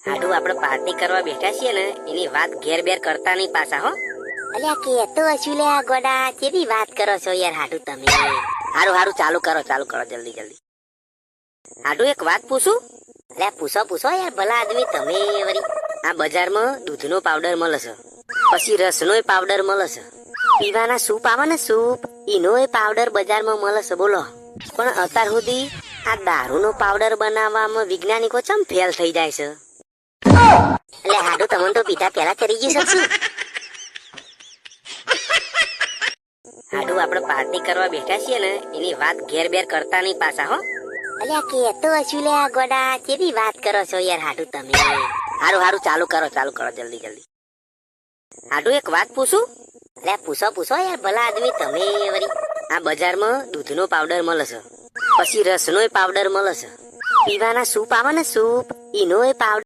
હાડું આપણે પાર્ટી કરવા બેઠા છીએ ને એની વાત ઘેર બેર કરતા નહીં પાછા હો. અલ્યા કેતો હશું લે આ ગોડા કેવી વાત કરો છો યાર હાડું તમે. હારું હારું ચાલુ કરો જલ્દી જલ્દી. હાડું એક વાત પૂછું? અલ્યા પૂછો યાર ભલા આદમી તમે વળી. આ બજારમાં દૂધનો પાવડર મળે છે, પછી રસનોય પાવડર મળે છે, પીવાના સૂપ આવે ને સૂપ એનોય પાવડર બજારમાં મળે છે બોલો. પણ અત્યાર સુધી આ દારૂનો પાવડર બનાવવામાં વૈજ્ઞાનિકો ચમ ફેલ થઈ જાય છે? એટલે હાડું તમને તો પીધા પેલા કરી ગયું શકશું. હાડું આપણે પાર્ટી કરવા બેઠા છીએ ને એની વાત ઘેર બેર કરતા નહીં પાછા હો. અલ્યા કેતો હશું લે આ ગોડા કેવી વાત કરો છો યાર હાડું તમે. હારું હારું ચાલુ કરો જલ્દી જલ્દી. હાડું એક વાત પૂછું? અલ્યા પૂછો યાર ભલા આદમી તમે વળી. આ બજારમાં દૂધનો પાવડર મળે છે, પછી રસનોય પાવડર મળે છે, પીવાના સૂપ આવે ને સૂપ એનોય પાવડર